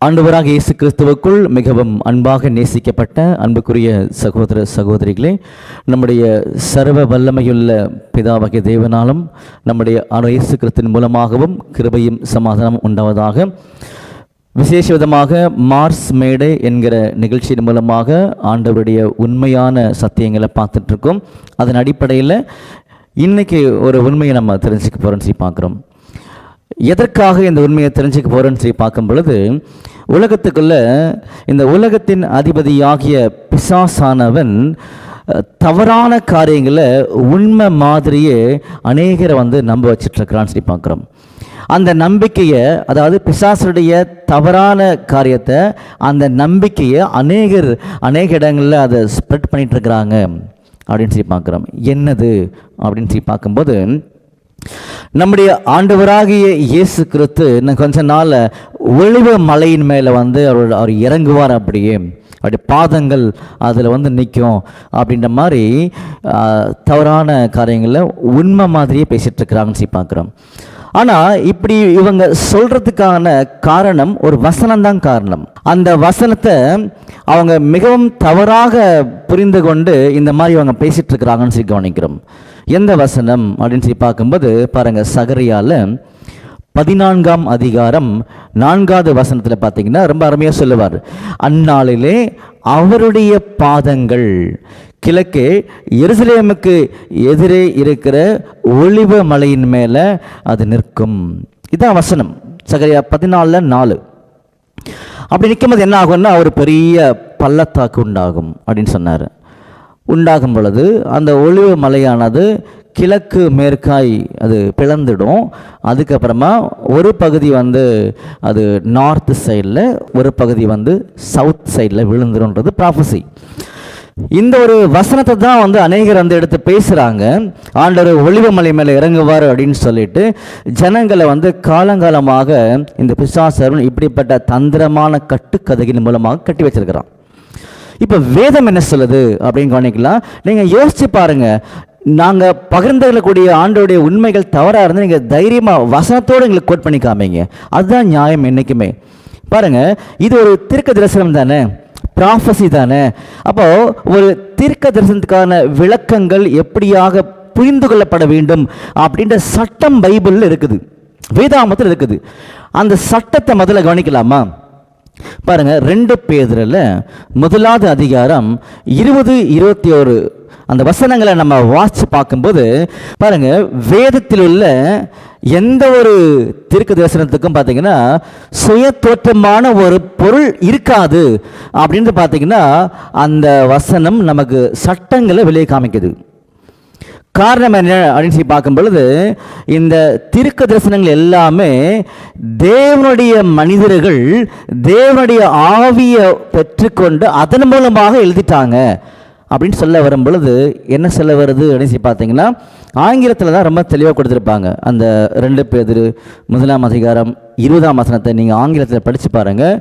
ஆண்டவராக இயேசு கிறிஸ்துவுக்குள் மிகவும் அன்பாக நேசிக்கப்பட்ட அன்புக்குரிய சகோதர சகோதரிகளே, நம்முடைய சர்வ வல்லமையுள்ள பிதாவாகிய தேவனாலும் நம்முடைய இயேசு கிறிஸ்துவின் மூலமாகவும் கிருபையும் சமாதானம் உண்டாவதாக. விசேஷ விதமாக மார்ஸ் மேடை என்கிற நிகழ்ச்சியின் மூலமாக ஆண்டவருடைய உண்மையான சத்தியங்களை பார்த்துட்ருக்கோம். அதன் அடிப்படையில் இன்றைக்கி ஒரு உண்மையை நம்ம தெரிஞ்சுக்க போகிறோம்னு சொல்லி பார்க்குறோம். எதற்காக இந்த உண்மையை தெரிஞ்சுக்க போகிறோன்னு சொல்லி பார்க்கும் பொழுது, உலகத்துக்குள்ள இந்த உலகத்தின் அதிபதியாகிய பிசாசானவன் தவறான காரியங்களை உண்மை மாதிரியே அநேகரை நம்ப வச்சிட்ருக்கிறான்னு சொல்லி பார்க்குறோம். அந்த நம்பிக்கையை, அதாவது பிசாசுடைய தவறான காரியத்தை, அந்த நம்பிக்கையை அநேக இடங்களில் அதை ஸ்ப்ரெட் பண்ணிகிட்ருக்கிறாங்க அப்படின்னு சொல்லி பார்க்குறோம். என்னது அப்படின்னு சொல்லி பார்க்கும்போது, நம்முடைய ஆண்டவராகிய இயேசு கிறிஸ்து இன்னும் கொஞ்ச நாள் ஒளிவ மலையின் மேலே அவர் இறங்குவார். அப்படி பாதங்கள் அதில் நிற்கும் அப்படின்ற மாதிரி தவறான காரியங்களில் உண்மை மாதிரியே பேசிகிட்டு இருக்கிறாங்கன்னு சொல்லி பார்க்குறோம். ஆனால் இப்படி இவங்க சொல்கிறதுக்கான காரணம் ஒரு வசனம்தான் காரணம். அந்த வசனத்தை அவங்க மிகவும் தவறாக புரிந்து கொண்டு இந்த மாதிரி அவங்க பேசிகிட்டு இருக்கிறாங்கன்னு சொல்லி கவனிக்கிறோம். எந்த வசனம் அப்படின்னு சொல்லி பார்க்கும்போது பாருங்கள், சகரியால 14ஆம் அதிகாரம் 4வது வசனத்தில் பார்த்தீங்கன்னா ரொம்ப அருமையாக சொல்லுவார். அந்நாளிலே அவருடைய பாதங்கள் கிழக்கே எருசலேமுக்கு எதிரே இருக்கிற ஒலிவ மலையின் மேலே அது நிற்கும். இதான் வசனம், சகரியா 14:4. அப்படி நிற்கும்போது என்ன ஆகும்னா, ஒரு பெரிய பள்ளத்தாக்கு உண்டாகும் அப்படின்னு சொன்னார். உண்டாகும் பொழுது அந்த ஒலிவ மலையானது கிழக்கு மேற்காய் அது பிளந்துடும். அதுக்கப்புறமா ஒரு பகுதி அது நார்த் சைடில், ஒரு பகுதி சவுத் சைடில் விழுந்துருன்றது ப்ராஃபஸி. இந்த ஒரு வசனத்தை தான் அநேகர் எடுத்து பேசுகிறாங்க. ஆண்டவர் ஒலிவ மலை மேலே இறங்குவார் அப்படின்னு சொல்லிட்டு ஜனங்களை காலங்காலமாக இந்த பிசாசர் இப்படிப்பட்ட தந்திரமான கட்டுக்கதையின் மூலமாக கட்டி வச்சிருக்கிறான். இப்போ வேதம் என்ன சொல்லுது அப்படின்னு கவனிக்கலாம். நீங்கள் யோசிச்சு பாருங்க, நாங்கள் பகிர்ந்துக்கூடிய ஆண்டோடைய உண்மைகள் தவறாக இருந்தால் நீங்கள் தைரியமாக வசனத்தோடு எங்களுக்கு கோட் பண்ணி காமிங்க. அதுதான் நியாயம் என்றைக்குமே. பாருங்க, இது ஒரு தீர்க்க தரிசனம் தானே, ப்ராஃபஸி தானே. அப்போ ஒரு தீர்க்க தரிசனத்துக்கான விளக்கங்கள் எப்படியாக புரிந்து கொள்ளப்பட வேண்டும் அப்படின்ற சட்டம் பைபிளில் இருக்குது, வேதாகமத்தில் இருக்குது. அந்த சட்டத்தை முதல்ல கவனிக்கலாமா? பாருங்க, 2 பேதுருல 1வது அதிகாரம் 20-21 அந்த வசனங்களை நம்ம வாசிச்சு பார்க்கும்போது பாருங்க, வேதத்தில் உள்ள எந்த ஒரு தீர்க்க தரிசனத்துக்கும் பார்த்தீங்கன்னா சுய தோற்றமான ஒரு பொருள் இருக்காது அப்படின்னு பார்த்தீங்கன்னா அந்த வசனம் நமக்கு சட்டங்களை வெளியே காமிக்குது. காரணம் என்ன அப்படின்னு சொல்லி பார்க்கும் பொழுது, இந்த தீர்க்க தரிசனங்கள் எல்லாமே தேவனுடைய மனிதர்கள் தேவனுடைய ஆவியை பெற்றுக்கொண்டு அதன் மூலமாக எழுதிட்டாங்க அப்படின்னு சொல்ல வரும் பொழுது என்ன சொல்ல வருது அப்படின்னு சொல்லி பார்த்தீங்கன்னா, ஆங்கிலத்தில் தான் ரொம்ப தெளிவாக கொடுத்துருப்பாங்க. அந்த 2 பேதுரு 1ஆம் அதிகாரம் 20ஆம் வசனத்தை நீங்கள் ஆங்கிலத்தில் படித்து பாருங்கள்.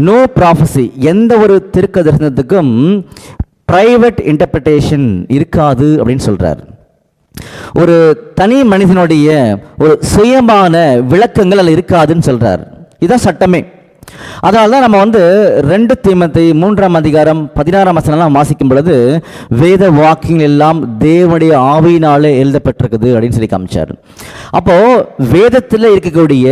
நோ ப்ராஃபஸி, எந்த ஒரு தீர்க்க தரிசனத்துக்கும் பிரைவேட் இன்டர்பிரிட்டேஷன் இருக்காது அப்படின்னு சொல்கிறார். ஒரு தனி மனிதனுடைய ஒரு சுயமான விளக்கங்கள் அதில் இருக்காதுன்னு சொல்கிறார். இதுதான் சட்டமே. அதனால தான் நம்ம 2 தீமோத்தேயு 3ஆம் அதிகாரம் 16ஆம் வசனம்லாம் வாசிக்கும் பொழுது வேத வாக்கியங்கள் எல்லாம் தேவனுடைய ஆவியினாலே எழுதப்பட்டிருக்குது அப்படின்னு சொல்லி காமிச்சார். அப்போ வேதத்தில் இருக்கக்கூடிய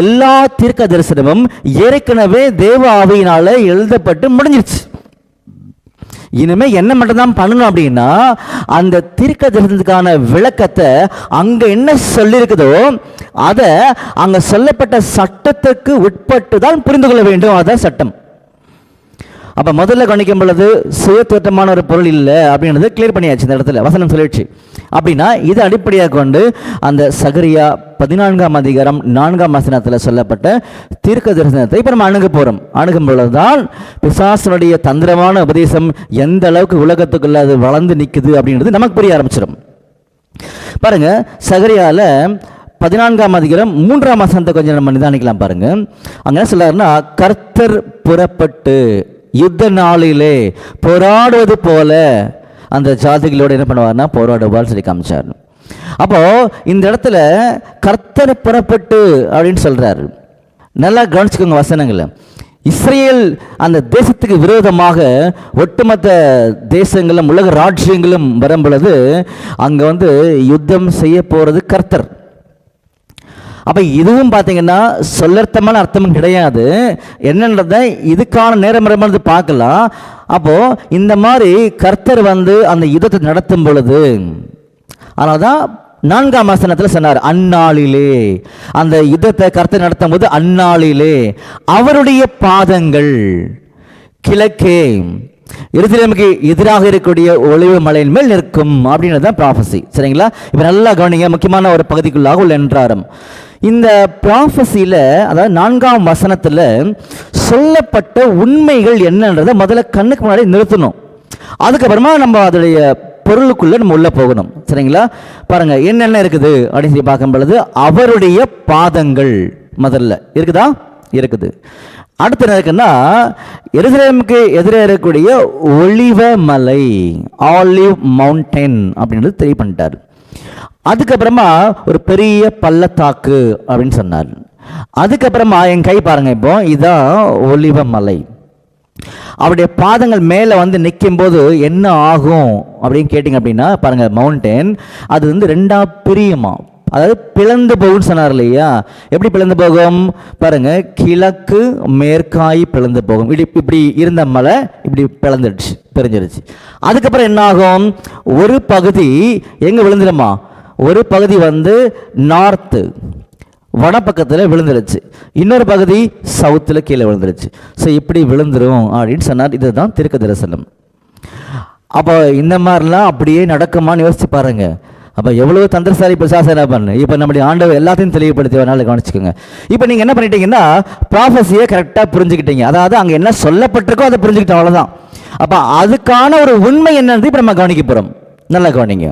எல்லா தீர்க்க தரிசனமும் ஏற்கனவே தேவ ஆவியினாலே எழுதப்பட்டு முடிஞ்சிருச்சு. இனிமே என்ன மட்டும் தான் பண்ணணும் அப்படின்னா, அந்த தீர்க்க தரிசனத்துக்கான விளக்கத்தை அங்க என்ன சொல்லியிருக்குதோ அதை அங்க சொல்லப்பட்ட சட்டத்துக்கு உட்பட்டு தான் புரிந்து கொள்ள வேண்டும். அதான் சட்டம். அப்ப முதல்ல கவனிக்கும் பொழுது சுய தோற்றமான ஒரு பொருள் இல்லை அப்படின்றது கிளியர் பண்ணியாச்சு. இந்த இடத்துல வசனம் சொல்லிடுச்சு. அப்படின்னா இது அடிப்படையாக கொண்டு அந்த சகரியா 14ஆம் அதிகாரம் 4ஆம் வசனத்தில் சொல்லப்பட்ட தீர்க்க தரிசனத்தை இப்போ நம்ம அணுகும் பொழுதுதான் பிசாசனுடைய தந்திரமான உபதேசம் எந்த அளவுக்கு உலகத்துக்குள்ள அது வளர்ந்து நிற்குது அப்படின்றது நமக்கு புரிய ஆரம்பிச்சிடும். பாருங்க, சகரியால 14ஆம் அதிகாரம் 3ஆம் வசனத்தை கொஞ்சம் நம்ம நிதானிக்கலாம். பாருங்க, அங்க என்ன சொல்றாருன்னா, கர்த்தர் புறப்பட்டு யுத்த நாளிலே போராடுவது போல அந்த ஜாதிகளோடு என்ன பண்ணுவார்னா போராடுவார் சொல்லி காமிச்சார். அப்போ இந்த இடத்துல கர்த்தர் புறப்பட்டு அப்படின்னு சொல்றாரு. நல்லா கவனிச்சுக்கோங்க வசனங்களை. இஸ்ரேல் அந்த தேசத்துக்கு விரோதமாக ஒட்டுமொத்த தேசங்களும் உலக ராஜ்யங்களும் வரும் பொழுது அங்கே யுத்தம் செய்ய போகிறது கர்த்தர். அப்போ இதுவும் பார்த்தீங்கன்னா சொல்லர்த்தமான அர்த்தமும் கிடையாது. என்னன்றதை இதுக்கான நேரம் பார்க்கலாம். அப்போது இந்த மாதிரி கர்த்தர் அந்த யுத்தத்தை நடத்தும் பொழுது, அதனால தான் 4ஆம் வசனத்தில் சொன்னார், அந்நாளிலே அந்த யுத்தத்தை கர்த்தர் நடத்தும் போது அந்நாளிலே அவருடைய பாதங்கள் கிழக்கே எருசலேமுக்கு எதிராக இருக்கக்கூடிய ஒளிவு மலையின் மேல் நிற்கும் அப்படின்றது தான் ப்ராஃபஸி. சரிங்களா? இப்போ நல்லா கவனிங்க, முக்கியமான ஒரு பகுதிக்குள்ளாக உள்ள என்றாரம். இந்த ப்ராஃபஸியில், அதாவது 4ஆம் வசனத்தில் சொல்லப்பட்ட உண்மைகள் என்னன்றதை முதல்ல கண்ணுக்கு முன்னாடி நிறுத்தணும். அதுக்கப்புறமா நம்ம அதோடைய பொருளுக்குள்ள நம்ம உள்ள போகணும். சரிங்களா? பாருங்க என்னென்ன இருக்குது அப்படின்னு சொல்லி பார்க்கும் பொழுது, அவருடைய பாதங்கள் முதல்ல இருக்குதா? இருக்குது. அடுத்து என்ன இருக்குன்னா, எருசலேமுக்கு எதிரே இருக்கக்கூடிய ஒலிவ மலை, ஆலிவ் மவுண்டன் அப்படின்றது தெரிய பண்ணிட்டார். அதுக்கப்புறமா ஒரு பெரிய பள்ளத்தாக்கு அப்படின்னு சொன்னார். அதுக்கப்புறமா என் கை பாருங்க, இப்போ இதுதான் ஒலிவ மலை. அவருடைய பாதங்கள் மேலே நிற்கும் போது என்ன ஆகும் அப்படின்னு கேட்டிங்க அப்படின்னா, பாருங்க மவுண்டன் அது 2ஆ பிரியுமா, அதாவது பிளந்து போகும்னு சொன்னார் இல்லையா? எப்படி பிளந்து போகும் பாருங்க, கிழக்கு மேற்காய் பிளந்து போகும். இப்படி இருந்த மலை இப்படி பிளந்துடுச்சு, பிரிஞ்சிருச்சு. அதுக்கப்புறம் என்ன ஆகும், ஒரு பகுதி எங்க விழுந்துடுமா, ஒரு பகுதி நார்த்து வடப்பக்கத்தில் விழுந்துருச்சு, இன்னொரு பகுதி சவுத்தில் கீழே விழுந்துருச்சு. ஸோ இப்படி விழுந்துரும் அப்படின்னு சொன்னார். இதுதான் தீர்க்க தரிசனம். அப்போ இந்த மாதிரிலாம் அப்படியே நடக்குமான்னு யோசிச்சு பாருங்க. அப்போ எவ்வளவு தந்திரசாலி பிசாசன பண்ணு. இப்போ நம்முடைய ஆண்டவர் எல்லாத்தையும் தெளிவுபடுத்தி வேணாலும் கவனிச்சுக்கோங்க. இப்போ நீங்கள் என்ன பண்ணிட்டீங்கன்னா, ப்ராஃபஸியை கரெக்டாக புரிஞ்சுக்கிட்டீங்க. அதாவது அங்கே என்ன சொல்லப்பட்டிருக்கோ அதை புரிஞ்சுக்கிட்டோம், அவ்வளோதான். அப்போ அதுக்கான ஒரு உண்மை என்னன்னு இப்போ நம்ம கவனிக்க போகிறோம். நல்லா கவனிங்க.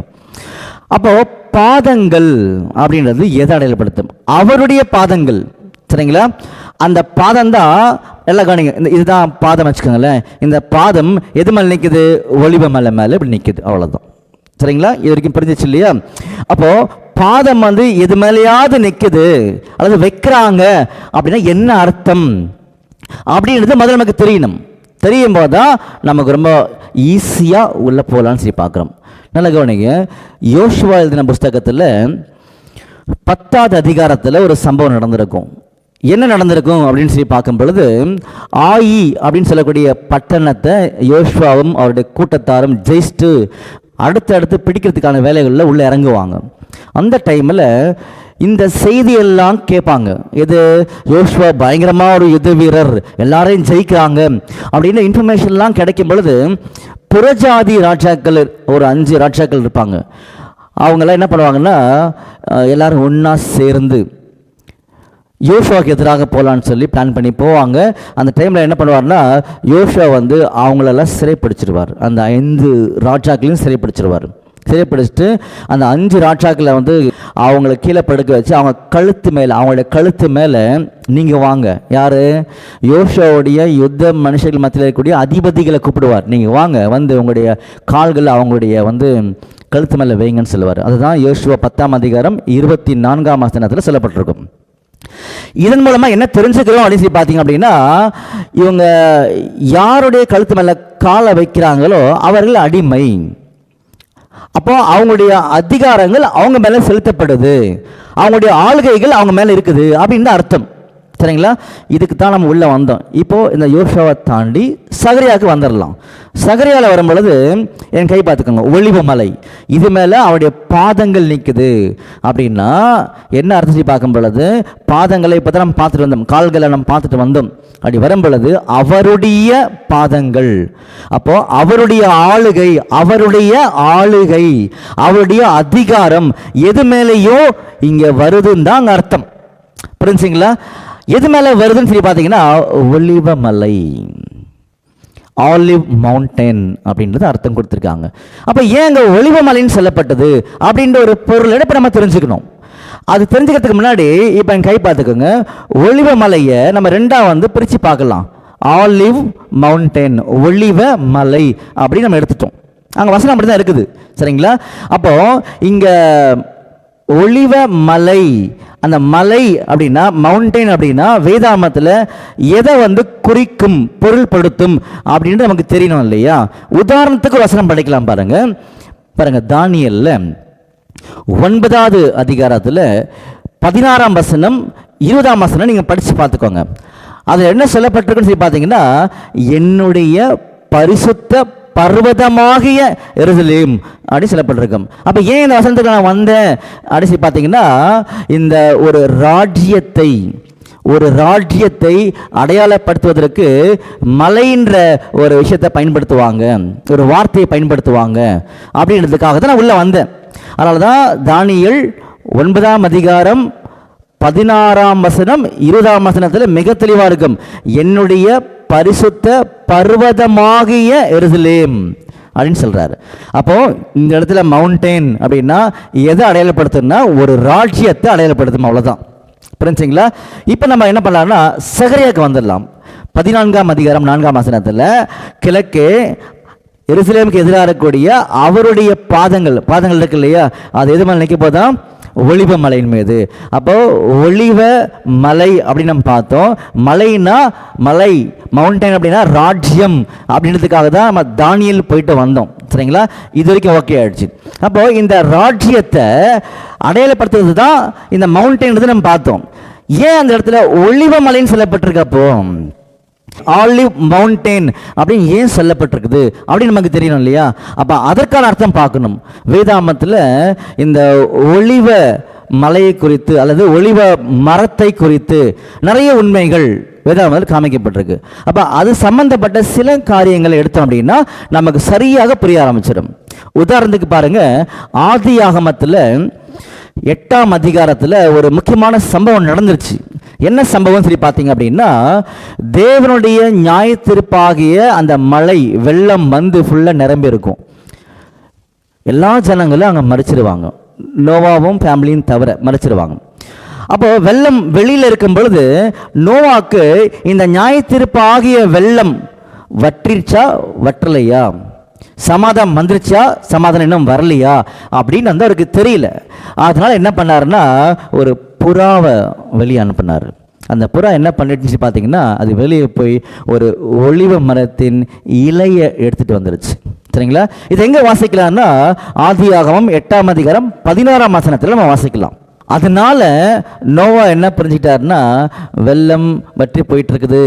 அப்போ பாதங்கள் அப்படின்றது எதை அடையாளப்படுத்தும்? அவருடைய பாதங்கள். சரிங்களா? அந்த பாதம் தான் எல்லாம் கவனிங்க. இதுதான் பாதம் வச்சுக்கோங்களேன். இந்த பாதம் எது மேலே நிற்குது? ஒலிவ மலை மேலே இப்படி நிற்குது, அவ்வளோதான். சரிங்களா? இது வரைக்கும் புரிஞ்சிச்சு இல்லையா? அப்போ பாதம் எது மேலேயாவது நிற்குது அல்லது வைக்கிறாங்க அப்படின்னா என்ன அர்த்தம் அப்படின்றது முதல்ல நமக்கு தெரியணும். தெரியும் போது தான் நமக்கு ரொம்ப ஈஸியாக உள்ளே போகலான்னு சொல்லி பார்க்குறோம். நல்ல கவனிங்க. யோசுவா எழுதின புஸ்தகத்தில் 10ஆவது அதிகாரத்தில் ஒரு சம்பவம் நடந்திருக்கும். என்ன நடந்திருக்கும் அப்படின்னு சொல்லி பார்க்கும் பொழுது, ஆயி அப்படின்னு சொல்லக்கூடிய பட்டணத்தை யோசுவாவும் அவருடைய கூட்டத்தாரும் ஜெயிச்சுட்டு அடுத்தடுத்து பிடிக்கிறதுக்கான வேலைகளில் உள்ளே இறங்குவாங்க. அந்த டைமில் இந்த செய்தியெல்லாம் கேட்பாங்க. இது யோசுவா பயங்கரமாக ஒரு யுத்த வீரர், எல்லாரையும் ஜெயிக்கிறாங்க அப்படின்னு இன்ஃபர்மேஷன்லாம் கிடைக்கும் பொழுது, புறஜாதி ராஜாக்கள் ஒரு 5 ராஜாக்கள் இருப்பாங்க. அவங்களாம் என்ன பண்ணுவாங்கன்னா, எல்லாரும் ஒன்றா சேர்ந்து யோசுவாவுக்கு எதிராக போகலான்னு சொல்லி பிளான் பண்ணி போவாங்க. அந்த டைமில் என்ன பண்ணுவார்னா, யோசுவா அவங்களெல்லாம் சிறைப்பிடிச்சிருவார். அந்த 5 ராஜாக்களையும் சிறைப்பிடிச்சிருவார். சிறைப்பிடிச்சிட்டு அந்த 5 ராஜாக்களை அவங்கள கீழே படுக்க வச்சு அவங்க அவங்களுடைய கழுத்து மேலே நீங்கள் வாங்க, யார்? யோசுவாவுடைய யுத்த மனுஷர்கள் மத்தியில் இருக்கக்கூடிய அதிபதிகளை கூப்பிடுவார். நீங்கள் வாங்க, உங்களுடைய கால்கள் அவங்களுடைய கழுத்து மேலே வைங்கன்னு சொல்லுவார். அதுதான் யோசுவா 10ஆம் அதிகாரம் 24ஆம் வசனத்தில் சொல்லப்பட்டிருக்கும். இதன் மூலமாக என்ன தெரிஞ்சுக்கிறோம் அப்படின்னு சொல்லி பார்த்தீங்க அப்படின்னா, இவங்க யாருடைய கழுத்து மேலே காலை வைக்கிறாங்களோ அவர்கள் அடிமை. அப்போ அவங்களுடைய அதிகாரங்கள் அவங்க மேலே செலுத்தப்படுது, அவங்களுடைய ஆளுகைகள் அவங்க மேலே இருக்குது அப்படின்னு தான் அர்த்தம். சரிங்களா? இதுக்கு தான் நம்ம உள்ளே வந்தோம். இப்போது இந்த யோசுவாவை தாண்டி சகரியாவுக்கு வந்துடலாம். சகரியாவில் வரும் பொழுது என் கை பார்த்துக்கோங்க, ஒலிவ மலை, இது மேலே அவருடைய பாதங்கள் நிற்குது அப்படின்னா என்ன அர்த்தம் பார்க்கும் பொழுது, பாதங்களை இப்போ தான் நம்ம பார்த்துட்டு வந்தோம், கால்களை நம்ம பார்த்துட்டு வந்தோம். அப்படி வரும் பொழுது அவருடைய பாதங்கள், அப்போ அவருடைய ஆளுகை, அவருடைய அதிகாரம் எது மேலேயோ இங்கே வருதுன்னு தான் அங்கே அர்த்தம். புரிஞ்சுங்களா? எது மேலே வருதுன்னு சொல்லி பார்த்தீங்கன்னா, ஒலிவ மலை, ஆலிவ் மவுண்டன் அப்படின்றது அர்த்தம் கொடுத்துருக்காங்க. அப்போ ஏன் அங்கே ஒலிவ மலைன்னு சொல்லப்பட்டது அப்படின்ற ஒரு பொருளை இப்போ நம்ம தெரிஞ்சுக்கணும். அது தெரிஞ்சுக்கிறதுக்கு முன்னாடி இப்போ என் கை பார்த்துக்கோங்க, ஒலிவ மலையை நம்ம 2ஆக பிரித்து பார்க்கலாம். ஆலிவ் மவுண்டன், ஒலிவ மலை அப்படின்னு நம்ம எடுத்துட்டோம். அங்கே வசனம் அப்படி தான் இருக்குது. சரிங்களா? அப்போ இங்கே ஒளிவ மலை, அந்த மலை அப்படின்னா மவுண்டெயின் அப்படின்னா வேதாமத்தில் எதை குறிக்கும், பொருள்படுத்தும் அப்படின்றது நமக்கு தெரியணும் இல்லையா? உதாரணத்துக்கு ஒரு வசனம் படிக்கலாம் பாருங்க. தானியேல்ல 9வது அதிகாரத்தில் 16ஆம் வசனம் 20ஆம் வசனம் நீங்கள் படித்து பார்த்துக்கோங்க. அது என்ன சொல்லப்பட்டிருக்குன்னு சொல்லி பார்த்தீங்கன்னா, என்னுடைய பரிசுத்த பர்வதமாகிய எருசலேம் அப்படின்னு சொல்லப்பட்டிருக்கும். அப்போ ஏன் இந்த வசனத்துக்கு நான் வந்தேன் அப்படின்னு சொல்லி பார்த்தீங்கன்னா, இந்த ஒரு ராஜ்யத்தை அடையாளப்படுத்துவதற்கு மலைன்ற ஒரு விஷயத்தை பயன்படுத்துவாங்க, ஒரு வார்த்தையை பயன்படுத்துவாங்க அப்படின்றதுக்காக தான் நான் உள்ளே வந்தேன். அதனால தான் தானியேல் 9ஆம் அதிகாரம் 16ஆம் வசனம் 20ஆம் வசனத்தில் மிக தெளிவாக இருக்கும். என்னுடைய பரிசுத்த பர்வதமாகிய எருசலேம் அப்படின்னு சொல்றாரு. அப்போ இந்த இடத்துல மவுண்டெயின் அப்படின்னா எதை அடையாளப்படுத்தும்னா ஒரு ராஜ்யத்தை அடையாளப்படுத்தும், அவ்வளோதான். புரிஞ்சுங்களா? இப்போ நம்ம என்ன பண்ணலாம்னா சகரியாவுக்கு வந்துடலாம். 14ஆம் அதிகாரம் 4ஆம் வசனத்தில் கிழக்கே எருசலேமுக்கு எதிராக இருக்கக்கூடிய அவருடைய பாதங்கள் இருக்கு இல்லையா, அது எது மேலே நிற்க போதான்? ஒளிவ மலையின் மீது. அப்போ ஒளிவ மலை அப்படின்னு நம்ம பார்த்தோம். மலைனா மலை, மவுண்டைன் அப்படின்னா ராஜ்யம் அப்படின்றதுக்காக தான் நம்ம தானியேல் போயிட்டு வந்தோம். சரிங்களா? இது வரைக்கும் ஓகே ஆயிடுச்சு. அப்போ இந்த ராஜ்யத்தை அடையாளப்படுத்துறது தான் இந்த மவுண்டைன் நம்ம பார்த்தோம். ஏன் அந்த இடத்துல ஒளிவ மலைன்னு சொல்லப்பட்டிருக்கப்போ ஆலிவ் மவுண்டெயின் அப்படின்னு ஏன் சொல்லப்பட்டிருக்குது அப்படின்னு நமக்கு தெரியணும் இல்லையா? அப்போ அதற்கான அர்த்தம் பார்க்கணும். வேதாமத்தில் இந்த ஒளிவ மலையை குறித்து அல்லது ஒளிவ மரத்தை குறித்து நிறைய உண்மைகள் வேதாமத்தில் காமிக்கப்பட்டிருக்கு. அப்போ அது சம்பந்தப்பட்ட சில காரியங்களை எடுத்தோம் அப்படின்னா நமக்கு சரியாக புரிய ஆரம்பிச்சிடும். உதாரணத்துக்கு பாருங்க, ஆதியாகமத்தில் 8ஆம் அதிகாரத்தில் ஒரு முக்கியமான சம்பவம் நடந்துருச்சு. என்ன சம்பவம் சொல்லி பார்த்தீங்க அப்படின்னா, தேவனுடைய நியாயத்தீர்ப்பாகிய அந்த மலை வெள்ளம் ஃபுல்லாக நிரம்பி இருக்கும். எல்லா ஜனங்களும் அங்கே மறிச்சிடுவாங்க, நோவாவும் ஃபேமிலியும் தவிர மறிச்சிடுவாங்க. அப்போ வெள்ளம் வெளியில் இருக்கும் பொழுது நோவாக்கு இந்த நியாயத்தீர்ப்பாகிய வெள்ளம் வற்றிச்சா வற்றலையா, சமாதானம் வந்துருச்சா சமாதானம் இன்னும் வரலையா அப்படின்னு அவருக்கு தெரியல. அதனால என்ன பண்ணாருன்னா ஒரு புறாவை வெளியே அனுப்பினார். அந்த புறா என்ன பண்ணிட்டுச்சு பார்த்தீங்கன்னா, அது வெளியே போய் ஒரு ஒளிவ மரத்தின் இலையை எடுத்துட்டு வந்துருச்சு. சரிங்களா? இது எங்கே வாசிக்கலாம்னா ஆதியாகமம் 8ஆம் அதிகாரம் 16ஆம் வசனத்தில் நம்ம வாசிக்கலாம். அதனால நோவா என்ன புரிஞ்சுக்கிட்டாருன்னா, வெள்ளம் வற்றி போயிட்டு இருக்குது,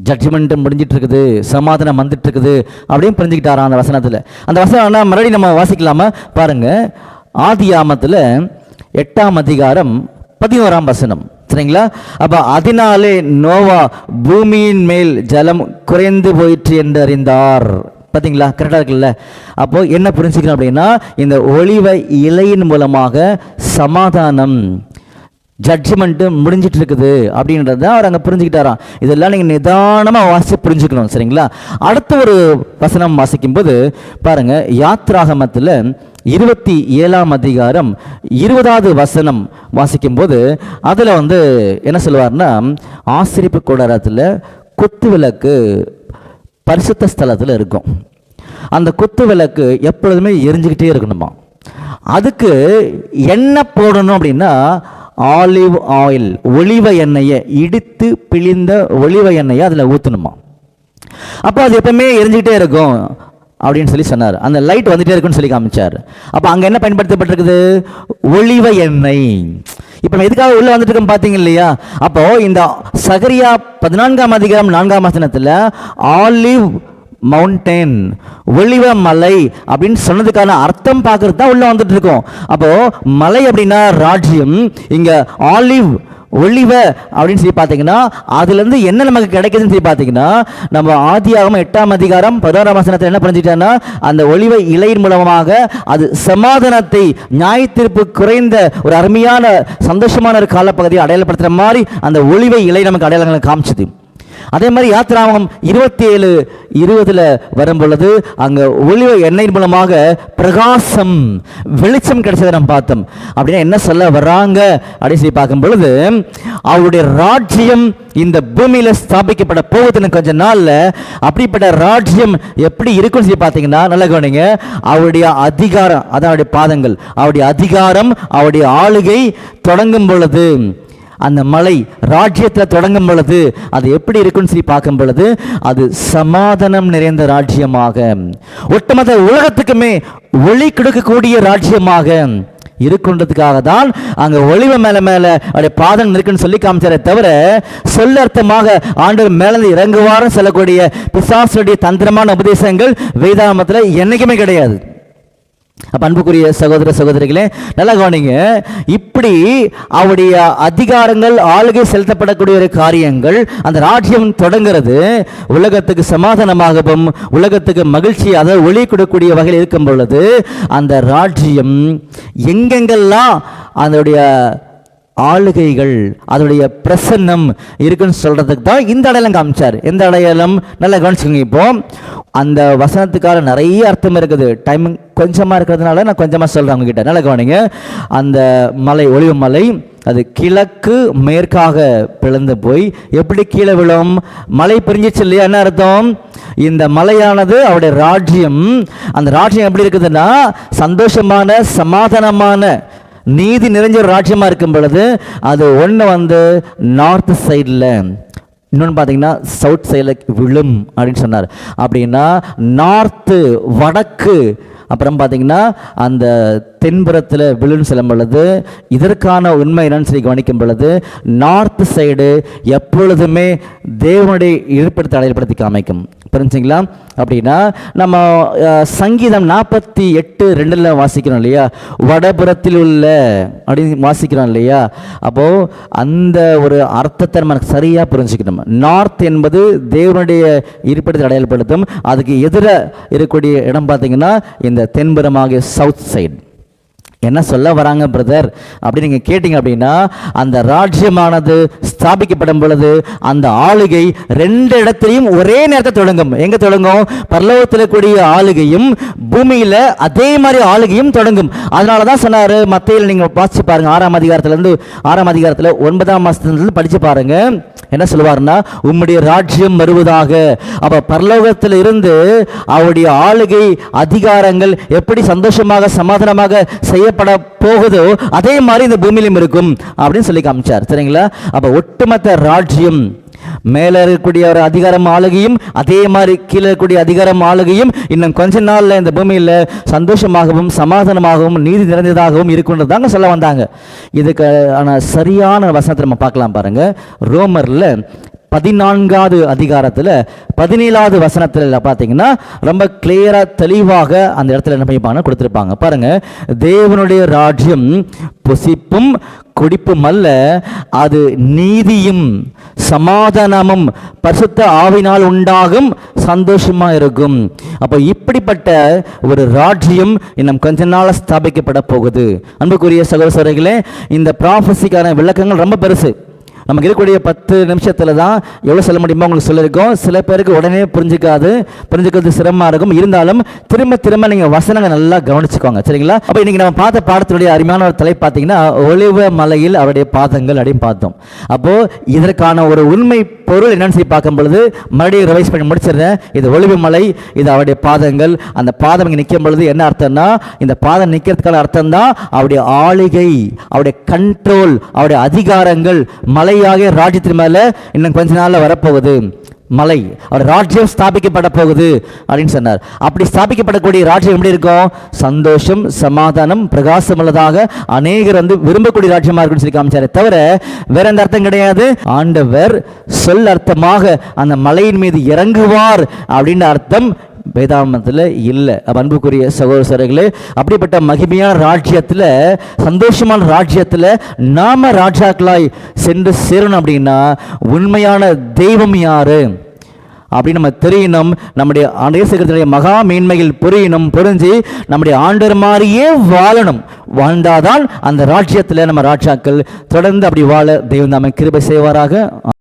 ஜட்ஜ்மெண்ட் முடிஞ்சிட்டு இருக்குது, சமாதானம் வந்துட்டு இருக்குது அப்படின்னு புரிஞ்சுக்கிட்டாரா அந்த வசனத்தில். அந்த வசனம் மறுபடியும் நம்ம வாசிக்கலாமா பாருங்க. ஆதியாகமத்தில் 8ஆம் அதிகாரம் 11ஆம் வசனம். சரிங்களா? அப்போ அதனாலே நோவா பூமியின் மேல் ஜலம் குறைந்து போயிற்று என்று அறிந்தார். பார்த்தீங்களா? கரெக்டாக இருக்குல்ல? அப்போ என்ன புரிஞ்சுக்கணும் அப்படின்னா, இந்த ஒளிவ இலையின் மூலமாக சமாதானம் ஜட்ஜ்மெண்ட்டு முடிஞ்சிட்டு இருக்குது அப்படின்றத அவர் அங்கே புரிஞ்சுக்கிட்டாராம். இதெல்லாம் நீங்கள் நிதானமாக வாசித்து புரிஞ்சுக்கணும். சரிங்களா? அடுத்த ஒரு வசனம் வாசிக்கும்போது பாருங்க, யாத்ராகமத்தில் 27ஆம் அதிகாரம் 20வது வசனம் வாசிக்கும்போது அதில் என்ன சொல்லுவார்னா, ஆசரிப்பு கூடாரத்தில் குத்து விளக்கு பரிசுத்த ஸ்தலத்தில் இருக்கும். அந்த குத்து விளக்கு எப்பொழுதுமே எரிஞ்சுக்கிட்டே இருக்கணுமா. அதுக்கு என்ன போடணும் அப்படின்னா ஆலிவ் ஆயில், ஒளிவ எண்ணெயை இடித்து பிழிந்த ஒளிவ எண்ணெயை அதில் ஊற்றணுமா. அப்போ அது எப்பவுமே எரிஞ்சுக்கிட்டே இருக்கும் அப்படின்னு சொல்லி சொன்னார். அந்த லைட் வந்துட்டே இருக்குன்னு சொல்லி காமிச்சார். அப்போ அங்கே என்ன பயன்படுத்தப்பட்டிருக்குது? ஒளிவ எண்ணெய். இப்போ நம்ம எதுக்காக உள்ள வந்துட்டு இருக்கோம் பார்த்தீங்க இல்லையா? அப்போ இந்த சகரியா 14ஆம் அதிகாரம் 4ஆம் வசனத்தில் ஆலிவ் மவுண்டைன், ஒளிவ மலை அப்படின்னு சொன்னதுக்கான அர்த்தம் பார்க்கறது தான் உள்ள வந்துட்டு இருக்கோம். அப்போ மலை அப்படின்னா ராஜ்யம், இங்க ஆலிவ் ஒளிவ அப்படின்னு சொல்லி பார்த்தீங்கன்னா அதுலேருந்து என்ன நமக்கு கிடைக்குதுன்னு சொல்லி பார்த்தீங்கன்னா, நம்ம ஆதியாகமம் 8ஆம் அதிகாரம் 16ஆம் வசனத்தில் என்ன புரிஞ்சுக்கிட்டோன்னா, அந்த ஒளிவ இலையின் மூலமாக அது சமாதானத்தை, நியாயத்தீர்ப்பு குறைந்த ஒரு அருமையான சந்தோஷமான ஒரு காலப்பகுதியை அடையாளப்படுத்துகிற மாதிரி அந்த ஒளிவ இலை நமக்கு அடையாளங்களை காமிச்சுது. அதே மாதிரி யாத்திராகமம் 27:20 வரும் பொழுது அங்க ஒளிவ எண்ணெயின் மூலமாக பிரகாசம் வெளிச்சம் கிடைச்சதை நம்ம பார்த்தோம். அப்படின்னா என்ன சொல்ல வர்றாங்க அப்படின்னு சொல்லி பார்க்கும் பொழுது, அவருடைய ராஜ்யம் இந்த பூமியில ஸ்தாபிக்கப்பட போகுதுன்னு கொஞ்ச நாள்ல. அப்படிப்பட்ட ராஜ்யம் எப்படி இருக்குன்னு சொல்லி பார்த்தீங்கன்னா, நல்ல கவனிங்க, அவருடைய அதிகாரம், அதான் அவருடைய பாதங்கள், அவருடைய அதிகாரம், அவருடைய ஆளுகை தொடங்கும் பொழுது, அந்த மலை ராஜ்யத்தில் தொடங்கும் பொழுது அது எப்படி இருக்குன்னு சொல்லி பார்க்கும் பொழுது, அது சமாதானம் நிறைந்த ராஜ்யமாக, ஒட்டுமொத்த உலகத்துக்குமே ஒளி கொடுக்கக்கூடிய ராஜ்யமாக இருக்குன்றதுக்காக தான் அங்க ஒளிவ மேல அவருடைய பாதம் இருக்குன்னு சொல்லி காமிச்சாரே தவிர, சொல்லர்த்தமாக ஆண்டவர் மேல இறங்குவாரும் சொல்லக்கூடிய பிசாசுடைய தந்திரமான உபதேசங்கள் வேதாகமத்தில் என்னைக்குமே கிடையாது. அப்ப அன்புக்குரிய சகோதர சகோதரிகளே, நல்லா கவனிங்க, இப்படி அவருடைய அதிகாரங்கள் ஆளுகை செலுத்தப்படக்கூடிய ஒரு காரியங்கள், அந்த ராஜ்யம் தொடங்கிறது உலகத்துக்கு சமாதானமாகவும் உலகத்துக்கு மகிழ்ச்சி, அதாவது ஒளி கொடுக்கக்கூடிய வகையில் இருக்கும் பொழுது, அந்த ராஜ்யம் எங்கெங்கெல்லாம் அதனுடைய ஆளுகைகள், அதனுடைய பிரசன்னம் இருக்குன்னு சொல்றதுக்கு தான் இந்த அடையாளம் காமிச்சார். எந்த அடையாளம்? நல்லா கவனிச்சுக்கோங்க. இப்போ அந்த வசனத்துக்காக நிறைய அர்த்தம் இருக்குது, டைம் கொஞ்சமா இருக்கிறதுனால நான் கொஞ்சமா சொல்றேன் உங்ககிட்ட. நல்லா கவனிங்க. அந்த மலை, ஒளிவு மலை, அது கிழக்கு மேற்காக பிளந்து போய் எப்படி கீழே விழும்? மலை பிரிஞ்சிச்சு இல்லையா? என்ன அர்த்தம்? இந்த மலையானது அவருடைய ராஜ்யம். அந்த ராஜ்யம் எப்படி இருக்குதுன்னா, சந்தோஷமான சமாதானமான நீதி நிறைஞ்ச ஒரு ராஜ்யமா இருக்கும் பொழுது, அது ஒன்று நார்த் சைடில், இன்னொன்று பார்த்தீங்கன்னா சவுத் சைடில் விழும் அப்படின்னு சொன்னார். அப்படின்னா நார்த்து, வடக்கு, அப்புறம் பார்த்தீங்கன்னா அந்த தென்புறத்தில் விழுன்னு சொல்லும் பொழுது, இதற்கான உண்மை என்னன்னு சொல்லி கவனிக்கும் பொழுது, நார்த் சைடு எப்பொழுதுமே தேவனுடைய இருப்பிடத்தை அடையாளப்படுத்தி காமிக்கும். புரிஞ்சுங்களா? அப்படின்னா நம்ம சங்கீதம் 48:2 வாசிக்கிறோம் இல்லையா, வடபுறத்தில் உள்ள அப்படின்னு வாசிக்கிறோம் இல்லையா. அப்போ அந்த ஒரு அர்த்தத்தை நம்ம சரியா புரிஞ்சுக்கணும். நார்த் என்பது தேவனுடைய இருப்பிடத்தை அடையாளப்படுத்தும். அதுக்கு எதிர இருக்கக்கூடிய இடம் பார்த்தீங்கன்னா இந்த தென்புறமாக சவுத் சைடு. என்ன சொல்ல வராங்க பிரதர் அப்படின்னு நீங்கள் கேட்டீங்க அப்படின்னா, அந்த ராஜ்யமானது ஸ்தாபிக்கப்படும் பொழுது அந்த ஆளுகை ரெண்டு இடத்திலையும் ஒரே நேரத்தை தொடங்கும். எங்க தொடங்கும்? பரலோகத்தில் கூடிய ஆளுகையும் பூமியில அதே மாதிரி ஆளுகையும் தொடங்கும். அதனால தான் சொன்னாரு, மத்தேயுல நீங்க வாசிச்சு பாருங்க, 6ஆம் அதிகாரத்தில் 9ஆம் வசனத்திலிருந்து படிச்சு பாருங்க. என்ன சொல்லுவார்னா, உம்முடைய ராஜ்யம் வருவதாக. அப்ப பரலோகத்தில் இருந்து அவருடைய ஆளுகை அதிகாரங்கள் எப்படி சந்தோஷமாக சமாதானமாக செய்யப்பட போகுதோ அதே மாதிரி இந்த பூமியிலும் இருக்கும் அப்படின்னு சொல்லி காமிச்சார். சரிங்களா? அப்ப ஒட்டுமொத்த ராஜ்யம், மேலே இருக்கக்கூடிய ஒரு அதிகாரம் ஆளுகையும் அதே மாதிரி கீழே இருக்கக்கூடிய அதிகாரம் ஆளுகையும் இன்னும் கொஞ்ச நாள்ல இந்த பூமியில சந்தோஷமாகவும் சமாதானமாகவும் நீதி நிறைந்ததாகவும் இருக்குன்றதாங்க சொல்ல வந்தாங்க. இதுக்கு சரியான வசனத்தை நம்ம பார்க்கலாம் பாருங்க. ரோமர்ல 14வது அதிகாரத்தில் 17வது வசனத்தில் பார்த்தீங்கன்னா ரொம்ப கிளியரா தெளிவாக அந்த இடத்துல என்ன பண்ணிப்பாங்க கொடுத்துருப்பாங்க பாருங்க. தேவனுடைய ராஜ்யம் புசிப்பும் குடிப்பும் அல்ல, அது நீதியும் சமாதானமும் பரிசுத்த ஆவினால் உண்டாகும் சந்தோஷமா இருக்கும். அப்போ இப்படிப்பட்ட ஒரு ராஜ்யம் இன்னும் கொஞ்ச நாள் ஸ்தாபிக்கப்பட போகுது. அன்புக்குரிய சகோதரர்களே, இந்த ப்ராஃபஸிக்கான விளக்கங்கள் ரொம்ப பெருசு. நமக்கு இருக்கக்கூடிய 10 நிமிஷத்துல தான் எவ்வளோ சொல்ல முடியுமோ உங்களுக்கு சொல்லியிருக்கோம். சில பேருக்கு உடனே புரிஞ்சுக்கிறது சிரமமாக இருக்கும். இருந்தாலும் திரும்ப திரும்ப நீங்கள் வசனங்கள் நல்லா கவனிச்சுக்கோங்க. சரிங்களா? அப்போ இன்னைக்கு நம்ம பார்த்த பாடத்தினுடைய அருமையான ஒரு தலை பார்த்தீங்கன்னா, ஒலிவ மலையில் அவருடைய பாதங்கள் அப்படின்னு பார்த்தோம். அப்போ இதற்கான ஒரு உண்மை பொருள் என்னன்னு சொல்லி பார்க்கும் பொழுது மறுபடியும் ரிவைஸ் பண்ணி முடிச்சிடுறேன். இது ஒலிவ மலை, இது அவருடைய பாதங்கள். அந்த பாதம் இங்கே நிற்கும் பொழுது என்ன அர்த்தம்னா, இந்த பாதம் நிற்கிறதுக்கான அர்த்தம் தான் அவருடைய ஆளுகை, அவருடைய கண்ட்ரோல், அவருடைய அதிகாரங்கள் மலையாக ராஜ்யத்தின் மேல இன்னும் கொஞ்ச நாள்ல வரப்போகுது. மலை, அவர் ராஜ்யம் ஸ்தாபிக்கப்பட போகுது அப்படின்னு சொன்னார். அப்படி ஸ்தாபிக்கப்படக்கூடிய ராஜ்யம் எப்படி இருக்கும்? சந்தோஷம், சமாதானம், பிரகாசம் உள்ளதாக அநேகர் விரும்பக்கூடிய ராஜ்யமா இருக்குன்னு சொல்லி காமிச்சாரு. தவிர வேற எந்த அர்த்தம் கிடையாது. ஆண்டவர் சொல் அர்த்தமாக அந்த மலையின் மீது இறங்குவார் அப்படின்ற அர்த்தம் வேதாகமத்தில் இல்லை. அன்புக்குரிய சகோதரர்களே, அப்படிப்பட்ட மகிமையான ராஜ்யத்தில், சந்தோஷமான ராஜ்யத்தில் நாம ராஜாக்களாய் சென்று சேரணும் அப்படின்னா உண்மையான தெய்வம் யாரு அப்படின்னு நம்ம தெரியணும். நம்முடைய இயேசுவினுடைய மகா மேன்மையில் புரிஞ்சு நம்முடைய ஆண்டவர் மாதிரியே வாழணும். வாழ்ந்தாதான் அந்த ராஜ்யத்தில் நம்ம ராஜாக்கள் தொடர்ந்து அப்படி வாழ தெய்வம் நாம கிருபை செய்வாராக.